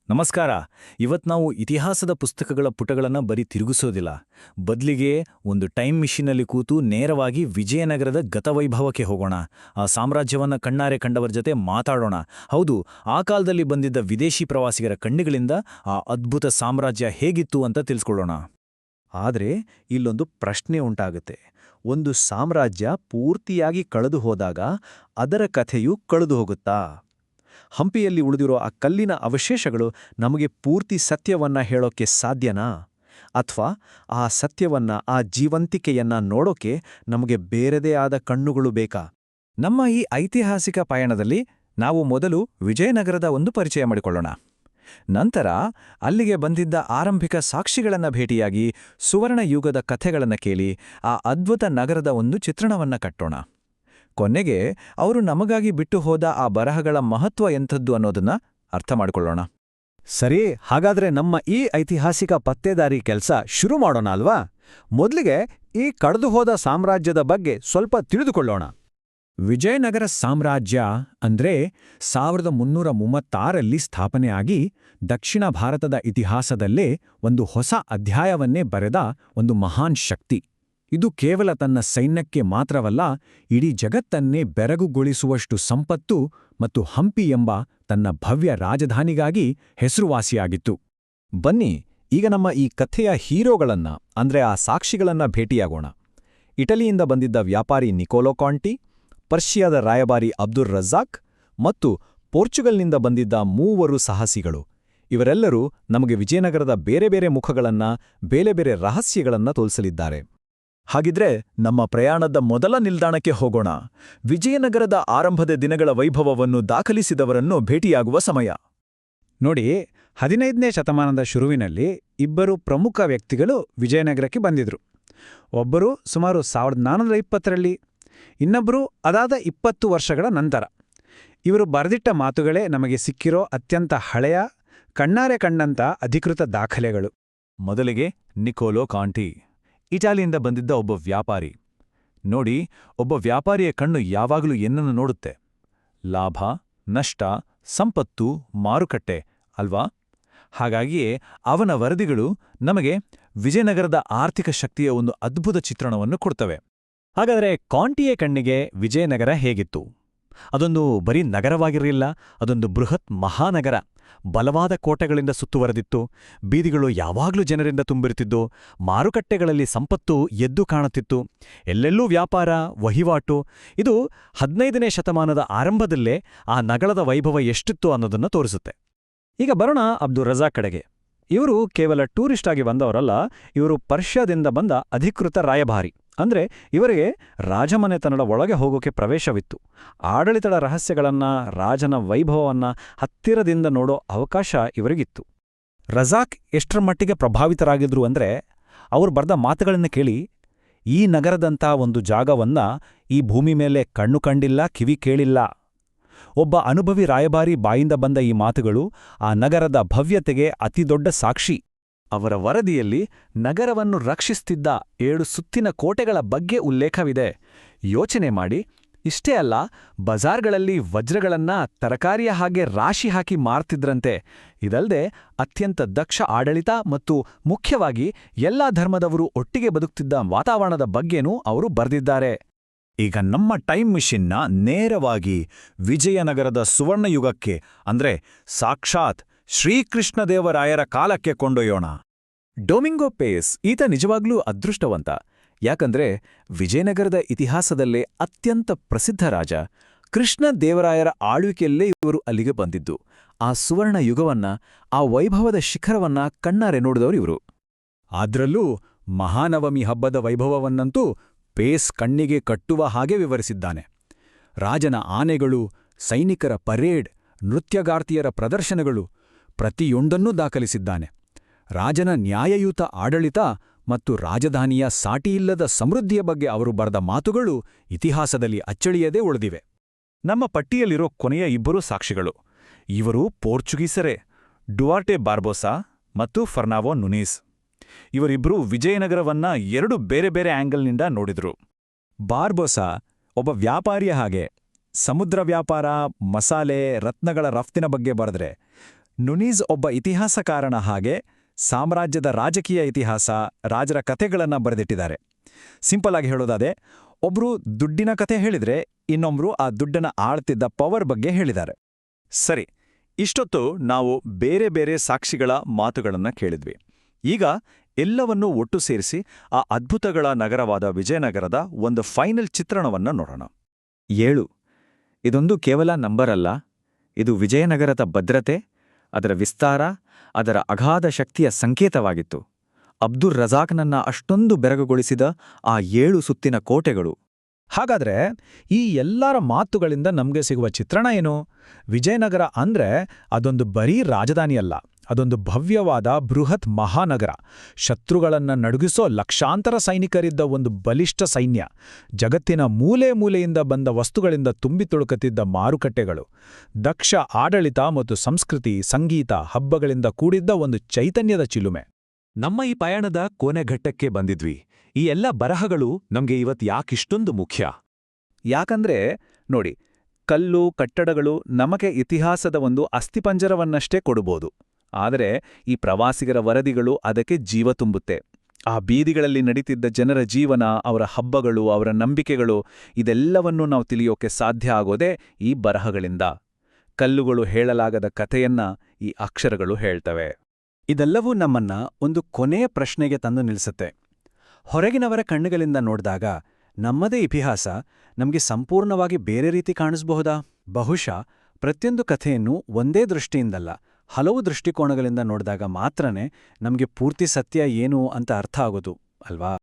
ನಮಸ್ಕಾರ. ಇವತ್ತು ನಾವು ಇತಿಹಾಸದ ಪುಸ್ತಕಗಳ ಪುಟಗಳನ್ನು ಬರೀ ತಿರುಗಿಸೋದಿಲ್ಲ. ಬದಲಿಗೆ ಒಂದು ಟೈಮ್ ಮಿಷಿನಲ್ಲಿ ಕೂತು ನೇರವಾಗಿ ವಿಜಯನಗರದ ಗತವೈಭವಕ್ಕೆ ಹೋಗೋಣ. ಆ ಸಾಮ್ರಾಜ್ಯವನ್ನು ಕಣ್ಣಾರೆ ಕಂಡವರ ಜೊತೆ ಮಾತಾಡೋಣ. ಹೌದು, ಆ ಕಾಲದಲ್ಲಿ ಬಂದಿದ್ದ ವಿದೇಶಿ ಪ್ರವಾಸಿಗರ ಕಣ್ಣುಗಳಿಂದ ಆ ಅದ್ಭುತ ಸಾಮ್ರಾಜ್ಯ ಹೇಗಿತ್ತು ಅಂತ ತಿಳಿಸ್ಕೊಳ್ಳೋಣ. ಆದರೆ ಇಲ್ಲೊಂದು ಪ್ರಶ್ನೆ ಉಂಟಾಗುತ್ತೆ. ಒಂದು ಸಾಮ್ರಾಜ್ಯ ಪೂರ್ತಿಯಾಗಿ ಕಳೆದು ಹೋದಾಗ ಅದರ ಕಥೆಯೂ ಕಳೆದು ಹೋಗುತ್ತಾ? ಹಂಪಿಯಲ್ಲಿ ಉಳಿದಿರೋ ಆ ಕಲ್ಲಿನ ಅವಶೇಷಗಳು ನಮಗೆ ಪೂರ್ತಿ ಸತ್ಯವನ್ನ ಹೇಳೋಕ್ಕೆ ಸಾಧ್ಯನಾ? ಅಥವಾ ಆ ಸತ್ಯವನ್ನ, ಆ ಜೀವಂತಿಕೆಯನ್ನ ನೋಡೋಕೆ ನಮಗೆ ಬೇರೆದೇ ಆದ ಕಣ್ಣುಗಳು ಬೇಕಾ? ನಮ್ಮ ಈ ಐತಿಹಾಸಿಕ ಪಯಣದಲ್ಲಿ ನಾವು ಮೊದಲು ವಿಜಯನಗರದ ಒಂದು ಪರಿಚಯ ಮಾಡಿಕೊಳ್ಳೋಣ. ನಂತರ ಅಲ್ಲಿಗೆ ಬಂದಿದ್ದ ಆರಂಭಿಕ ಸಾಕ್ಷಿಗಳನ್ನು ಭೇಟಿಯಾಗಿ ಸುವರ್ಣ ಯುಗದ ಕಥೆಗಳನ್ನು ಕೇಳಿ ಆ ಅದ್ಭುತ ನಗರದ ಒಂದು ಚಿತ್ರಣವನ್ನ ಕಟ್ಟೋಣ. ಕೊನೆಗೆ ಅವರು ನಮಗಾಗಿ ಬಿಟ್ಟು ಹೋದ ಆ ಬರಹಗಳ ಮಹತ್ವ ಎಂಥದ್ದು ಅನ್ನೋದನ್ನ ಅರ್ಥ ಮಾಡಿಕೊಳ್ಳೋಣ. ಸರಿ, ಹಾಗಾದ್ರೆ ನಮ್ಮ ಈ ಐತಿಹಾಸಿಕ ಪತ್ತೇದಾರಿ ಕೆಲಸ ಶುರು ಮಾಡೋಣ ಅಲ್ವಾ? ಮೊದಲಿಗೆ ಈ ಕಳೆದುಹೋದ ಸಾಮ್ರಾಜ್ಯದ ಬಗ್ಗೆ ಸ್ವಲ್ಪ ತಿಳಿದುಕೊಳ್ಳೋಣ. ವಿಜಯನಗರ ಸಾಮ್ರಾಜ್ಯ ಅಂದ್ರೆ 1336ರಲ್ಲಿ ಸ್ಥಾಪನೆಯಾಗಿ ದಕ್ಷಿಣ ಭಾರತದ ಇತಿಹಾಸದಲ್ಲೇ ಒಂದು ಹೊಸ ಅಧ್ಯಾಯವನ್ನೇ ಬರೆದ ಒಂದು ಮಹಾನ್ ಶಕ್ತಿ. ಇದು ಕೇವಲ ತನ್ನ ಸೈನ್ಯಕ್ಕೆ ಮಾತ್ರವಲ್ಲ, ಇಡೀ ಜಗತ್ತನ್ನೇ ಬೆರಗುಗೊಳಿಸುವಷ್ಟು ಸಂಪತ್ತು ಮತ್ತು ಹಂಪಿ ಎಂಬ ತನ್ನ ಭವ್ಯ ರಾಜಧಾನಿಗಾಗಿ ಹೆಸರುವಾಸಿಯಾಗಿತ್ತು. ಬನ್ನಿ, ಈಗ ನಮ್ಮ ಈ ಕಥೆಯ ಹೀರೋಗಳನ್ನ ಅಂದ್ರೆ ಆ ಸಾಕ್ಷಿಗಳನ್ನ ಭೇಟಿಯಾಗೋಣ. ಇಟಲಿಯಿಂದ ಬಂದಿದ್ದ ವ್ಯಾಪಾರಿ ನಿಕೋಲೋ ಕಾಂಟಿ, ಪರ್ಷಿಯಾದ ರಾಯಭಾರಿ ಅಬ್ದುರ್ ರಜ್ಜಾಕ್ ಮತ್ತು ಪೋರ್ಚುಗಲ್ನಿಂದ ಬಂದಿದ್ದ ಮೂವರು ಸಾಹಸಿಗಳು. ಇವರೆಲ್ಲರೂ ನಮಗೆ ವಿಜಯನಗರದ ಬೇರೆ ಬೇರೆ ಮುಖಗಳನ್ನ, ಬೇರೆ ಬೇರೆ ರಹಸ್ಯಗಳನ್ನ ತೋರಿಸಲಿದ್ದಾರೆ. ಹಾಗಿದ್ರೆ ನಮ್ಮ ಪ್ರಯಾಣದ ಮೊದಲ ನಿಲ್ದಾಣಕ್ಕೆ ಹೋಗೋಣ. ವಿಜಯನಗರದ ಆರಂಭದ ದಿನಗಳ ವೈಭವವನ್ನು ದಾಖಲಿಸಿದವರನ್ನು ಭೇಟಿಯಾಗುವ ಸಮಯ. ನೋಡಿ, 15ನೇ ಶತಮಾನದ ಶುರುವಿನಲ್ಲಿ ಇಬ್ಬರು ಪ್ರಮುಖ ವ್ಯಕ್ತಿಗಳು ವಿಜಯನಗರಕ್ಕೆ ಬಂದಿದ್ರು. ಒಬ್ಬರು ಸುಮಾರು 1420ರಲ್ಲಿ, ಇನ್ನೊಬ್ಬರು ಅದಾದ 20 ವರ್ಷಗಳ ನಂತರ. ಇವರು ಬರೆದಿಟ್ಟ ಮಾತುಗಳೇ ನಮಗೆ ಸಿಕ್ಕಿರೋ ಅತ್ಯಂತ ಹಳೆಯ, ಕಣ್ಣಾರೆ ಕಂಡಂಥ ಅಧಿಕೃತ ದಾಖಲೆಗಳು. ಮೊದಲಿಗೆ ನಿಕೋಲೋ ಕಾಂಟಿ, ಇಟಾಲಿಯಿಂದ ಬಂದಿದ್ದ ಒಬ್ಬ ವ್ಯಾಪಾರಿ. ನೋಡಿ, ಒಬ್ಬ ವ್ಯಾಪಾರಿಯ ಕಣ್ಣು ಯಾವಾಗಲೂ ಏನನ್ನು ನೋಡುತ್ತೆ? ಲಾಭ, ನಷ್ಟ, ಸಂಪತ್ತು, ಮಾರುಕಟ್ಟೆ ಅಲ್ವಾ? ಹಾಗಾಗಿಯೇ ಅವನ ವರದಿಗಳು ನಮಗೆ ವಿಜಯನಗರದ ಆರ್ಥಿಕ ಶಕ್ತಿಯ ಒಂದು ಅದ್ಭುತ ಚಿತ್ರಣವನ್ನು ಕೊಡ್ತವೆ. ಹಾಗಾದರೆ ಕಾಂಟಿಯ ಕಣ್ಣಿಗೆ ವಿಜಯನಗರ ಹೇಗಿತ್ತು? ಅದೊಂದು ಬರೀ ನಗರವಾಗಿರಲಿಲ್ಲ, ಅದೊಂದು ಬೃಹತ್ ಮಹಾನಗರ. ಬಲವಾದ ಕೋಟೆಗಳಿಂದ ಸುತ್ತುವರೆದಿತ್ತು, ಬೀದಿಗಳು ಯಾವಾಗಲೂ ಜನರಿಂದ ತುಂಬಿರುತ್ತಿದ್ದು, ಮಾರುಕಟ್ಟೆಗಳಲ್ಲಿ ಸಂಪತ್ತು ಎದ್ದು ಕಾಣುತ್ತಿತ್ತು, ಎಲ್ಲೆಲ್ಲೂ ವ್ಯಾಪಾರ, ವಹಿವಾಟು. ಇದು 15ನೇ ಶತಮಾನದ ಆರಂಭದಲ್ಲೇ ಆ ನಗರದ ವೈಭವ ಎಷ್ಟಿತ್ತು ಅನ್ನೋದನ್ನು ತೋರಿಸುತ್ತೆ. ಈಗ ಬರೋಣ ಅಬ್ದುರ್ ರಜಾಕ್ ಕಡೆಗೆ. ಇವರು ಕೇವಲ ಟೂರಿಸ್ಟ್ ಆಗಿ ಬಂದವರಲ್ಲ, ಇವರು ಪರ್ಷಿಯಾದಿಂದ ಬಂದ ಅಧಿಕೃತ ರಾಯಭಾರಿ. ಅಂದ್ರೆ ಇವರಿಗೆ ರಾಜಮನೆತನದ ಒಳಗೆ ಹೋಗೋಕೆ ಪ್ರವೇಶವಿತ್ತು. ಆಡಳಿತದ ರಹಸ್ಯಗಳನ್ನ, ರಾಜನ ವೈಭವವನ್ನ ಹತ್ತಿರದಿಂದ ನೋಡೋ ಅವಕಾಶ ಇವರಿಗಿತ್ತು. ರಜಾಕ್ ಎಷ್ಟರ ಮಟ್ಟಿಗೆ ಪ್ರಭಾವಿತರಾಗಿದ್ರು ಅಂದ್ರೆ, ಅವ್ರು ಬರೆದ ಮಾತುಗಳನ್ನು ಕೇಳಿ, ಈ ನಗರದಂಥ ಒಂದು ಜಾಗವನ್ನ ಈ ಭೂಮಿ ಮೇಲೆ ಕಣ್ಣು ಕಂಡಿಲ್ಲ, ಕಿವಿ ಕೇಳಿಲ್ಲ. ಒಬ್ಬ ಅನುಭವಿ ರಾಯಭಾರಿ ಬಾಯಿಂದ ಬಂದ ಈ ಮಾತುಗಳು ಆ ನಗರದ ಭವ್ಯತೆಗೆ ಅತಿದೊಡ್ಡ ಸಾಕ್ಷಿ. ಅವರ ವರದಿಯಲ್ಲಿ ನಗರವನ್ನು ರಕ್ಷಿಸ್ತಿದ್ದ 7 ಸುತ್ತಿನ ಕೋಟೆಗಳ ಬಗ್ಗೆ ಉಲ್ಲೇಖವಿದೆ. ಯೋಚನೆ ಮಾಡಿ, ಇಷ್ಟೇ ಅಲ್ಲ, ಬಜಾರ್ಗಳಲ್ಲಿ ವಜ್ರಗಳನ್ನ ತರಕಾರಿಯ ಹಾಗೆ ರಾಶಿ ಹಾಕಿ ಮಾರ್ತಿದ್ರಂತೆ. ಇದಲ್ಲದೆ ಅತ್ಯಂತ ದಕ್ಷ ಆಡಳಿತ ಮತ್ತು ಮುಖ್ಯವಾಗಿ ಎಲ್ಲಾ ಧರ್ಮದವರು ಒಟ್ಟಿಗೆ ಬದುಕ್ತಿದ್ದ ವಾತಾವರಣದ ಬಗ್ಗೆನೂ ಅವರು ಬರೆದಿದ್ದಾರೆ. ಈಗ ನಮ್ಮ ಟೈಮ್ ಮಿಷಿನ್ನ ನೇರವಾಗಿ ವಿಜಯನಗರದ ಸುವರ್ಣಯುಗಕ್ಕೆ, ಅಂದ್ರೆ ಸಾಕ್ಷಾತ್ ಶ್ರೀಕೃಷ್ಣದೇವರಾಯರ ಕಾಲಕ್ಕೆ ಕೊಂಡೊಯ್ಯೋಣ. ಡೊಮಿಂಗೋ ಪೇಸ್ ಈತ ನಿಜವಾಗ್ಲೂ ಅದೃಷ್ಟವಂತ. ಯಾಕಂದ್ರೆ ವಿಜಯನಗರದ ಇತಿಹಾಸದಲ್ಲೇ ಅತ್ಯಂತ ಪ್ರಸಿದ್ಧ ರಾಜ ಕೃಷ್ಣದೇವರಾಯರ ಆಳ್ವಿಕೆಯಲ್ಲೇ ಇವರು ಅಲ್ಲಿಗೆ ಬಂದಿದ್ದು. ಆ ಸುವರ್ಣ ಯುಗವನ್ನ, ಆ ವೈಭವದ ಶಿಖರವನ್ನ ಕಣ್ಣಾರೆ ನೋಡಿದವರು ಇವರು. ಆದ್ರಲ್ಲೂ ಮಹಾನವಮಿ ಹಬ್ಬದ ವೈಭವವನ್ನಂತೂ ಪೇಸ್ ಕಣ್ಣಿಗೆ ಕಟ್ಟುವ ಹಾಗೆ ವಿವರಿಸಿದ್ದಾನೆ. ರಾಜನ ಆನೆಗಳು, ಸೈನಿಕರ ಪರೇಡ್, ನೃತ್ಯಗಾರ್ತಿಯರ ಪ್ರದರ್ಶನಗಳು ಪ್ರತಿಯೊಂದನ್ನೂ ದಾಖಲಿಸಿದ್ದಾನೆ. ರಾಜನ ನ್ಯಾಯಯುತ ಆಡಳಿತ ಮತ್ತು ರಾಜಧಾನಿಯ ಸಾಟಿಯಿಲ್ಲದ ಸಮೃದ್ಧಿಯ ಬಗ್ಗೆ ಅವರು ಬರೆದ ಮಾತುಗಳು ಇತಿಹಾಸದಲ್ಲಿ ಅಚ್ಚಳಿಯದೇ ಉಳಿದಿವೆ. ನಮ್ಮ ಪಟ್ಟಿಯಲ್ಲಿರೋ ಕೊನೆಯ 2 ಸಾಕ್ಷಿಗಳು. ಇವರು ಪೋರ್ಚುಗೀಸರೇ, ಡುವಾರ್ಟೆ ಬಾರ್ಬೋಸಾ ಮತ್ತು ಫರ್ನಾವೋ ನುನೀಸ್. ಇವರಿಬ್ಬರೂ ವಿಜಯನಗರವನ್ನ 2 ಬೇರೆ ಬೇರೆ ಆಂಗಲ್ನಿಂದ ನೋಡಿದ್ರು. ಬಾರ್ಬೋಸಾ ಒಬ್ಬ ವ್ಯಾಪಾರಿಯ ಹಾಗೆ ಸಮುದ್ರ ವ್ಯಾಪಾರ, ಮಸಾಲೆ, ರತ್ನಗಳ ರಫ್ತಿನ ಬಗ್ಗೆ ಬರೆದ್ರೆ, ನುನೀಸ್ ಒಬ್ಬ ಇತಿಹಾಸಕಾರನ ಹಾಗೆ ಸಾಮ್ರಾಜ್ಯದ ರಾಜಕೀಯ ಇತಿಹಾಸ, ರಾಜರ ಕಥೆಗಳನ್ನ ಬರೆದಿಟ್ಟಿದ್ದಾರೆ. ಸಿಂಪಲ್ ಆಗಿ ಹೇಳೋದಾದೆ, ಒಬ್ರು ದುಡ್ಡಿನ ಕಥೆ ಹೇಳಿದ್ರೆ ಇನ್ನೊಬ್ರು ಆ ದುಡ್ಡನ್ನ ಆಳ್ತಿದ್ದ ಪವರ್ ಬಗ್ಗೆ ಹೇಳಿದ್ದಾರೆ. ಸರಿ, ಇಷ್ಟೊತ್ತು ನಾವು ಬೇರೆ ಬೇರೆ ಸಾಕ್ಷಿಗಳ ಮಾತುಗಳನ್ನ ಕೇಳಿದ್ವಿ. ಈಗ ಎಲ್ಲವನ್ನೂ ಒಟ್ಟು ಸೇರಿಸಿ ಆ ಅದ್ಭುತಗಳ ನಗರವಾದ ವಿಜಯನಗರದ ಒಂದು ಫೈನಲ್ ಚಿತ್ರಣವನ್ನ ನೋಡೋಣ. 7. ಇದೊಂದು ಕೇವಲ ನಂಬರ್ ಅಲ್ಲ, ಇದು ವಿಜಯನಗರದ ಭದ್ರತೆ, ಅದರ ವಿಸ್ತಾರ, ಅದರ ಅಗಾಧ ಶಕ್ತಿಯ ಸಂಕೇತವಾಗಿತ್ತು. ಅಬ್ದುರ್ ರಜಾಕ್ನನ್ನ ಅಷ್ಟೊಂದು ಬೆರಗುಗೊಳಿಸಿದ ಆ 7 ಸುತ್ತಿನ ಕೋಟೆಗಳು. ಹಾಗಾದ್ರೆ ಈ ಎಲ್ಲರ ಮಾತುಗಳಿಂದ ನಮ್ಗೆ ಸಿಗುವ ಚಿತ್ರಣ ಏನು? ವಿಜಯನಗರ ಅಂದ್ರೆ ಅದೊಂದು ಬರೀ ರಾಜಧಾನಿಯಲ್ಲ, ಅದೊಂದು ಭವ್ಯವಾದ ಬೃಹತ್ ಮಹಾನಗರ. ಶತ್ರುಗಳನ್ನ ನಡುಗಿಸೋ ಲಕ್ಷಾಂತರ ಸೈನಿಕರಿದ್ದ ಒಂದು ಬಲಿಷ್ಠ ಸೈನ್ಯ, ಜಗತ್ತಿನ ಮೂಲೆ ಮೂಲೆಯಿಂದ ಬಂದ ವಸ್ತುಗಳಿಂದ ತುಂಬಿ ತುಳುಕುತ್ತಿದ್ದ ಮಾರುಕಟ್ಟೆಗಳು, ದಕ್ಷ ಆಡಳಿತ ಮತ್ತು ಸಂಸ್ಕೃತಿ, ಸಂಗೀತ, ಹಬ್ಬಗಳಿಂದ ಕೂಡಿದ್ದ ಒಂದು ಚೈತನ್ಯದ ಚಿಲುಮೆ. ನಮ್ಮ ಈ ಪಯಣದ ಕೊನೆಘಟ್ಟಕ್ಕೆ ಬಂದಿದ್ವಿ. ಈ ಎಲ್ಲ ಬರಹಗಳು ನಮ್ಗೆ ಇವತ್ತು ಯಾಕಿಷ್ಟೊಂದು ಮುಖ್ಯ? ಯಾಕಂದ್ರೆ ನೋಡಿ, ಕಲ್ಲು ಕಟ್ಟಡಗಳು ನಮಗೆ ಇತಿಹಾಸದ ಒಂದು ಅಸ್ಥಿಪಂಜರವನ್ನಷ್ಟೇ ಕೊಡಬಹುದು, ಆದರೆ ಈ ಪ್ರವಾಸಿಗರ ವರದಿಗಳು ಅದಕ್ಕೆ ಜೀವ ತುಂಬುತ್ತೆ. ಆ ಬೀದಿಗಳಲ್ಲಿ ನಡೀತಿದ್ದ ಜನರ ಜೀವನ, ಅವರ ಹಬ್ಬಗಳು, ಅವರ ನಂಬಿಕೆಗಳು, ಇದೆಲ್ಲವನ್ನೂ ನಾವು ತಿಳಿಯೋಕೆ ಸಾಧ್ಯ ಆಗೋದೇ ಈ ಬರಹಗಳಿಂದ. ಕಲ್ಲುಗಳು ಹೇಳಲಾಗದ ಕಥೆಯನ್ನ ಈ ಅಕ್ಷರಗಳು ಹೇಳ್ತವೆ. ಇದೆಲ್ಲವೂ ನಮ್ಮನ್ನ ಒಂದು ಕೊನೆಯ ಪ್ರಶ್ನೆಗೆ ತಂದು ನಿಲ್ಲಿಸುತ್ತೆ. ಹೊರಗಿನವರ ಕಣ್ಣುಗಳಿಂದ ನೋಡಿದಾಗ ನಮ್ಮದೇ ಇತಿಹಾಸ ನಮಗೆ ಸಂಪೂರ್ಣವಾಗಿ ಬೇರೆ ರೀತಿ ಕಾಣಿಸಬಹುದಾ? ಬಹುಶಃ ಪ್ರತಿಯೊಂದು ಕಥೆಯನ್ನು ಒಂದೇ ದೃಷ್ಟಿಯಿಂದಲ್ಲ, ಹಲವು ದೃಷ್ಟಿಕೋನಗಳಿಂದ ನೋಡಿದಾಗ ಮಾತ್ರನೇ ನಮಗೆ ಪೂರ್ತಿ ಸತ್ಯ ಏನು ಅಂತ ಅರ್ಥ ಆಗೋದು, ಅಲ್ವಾ?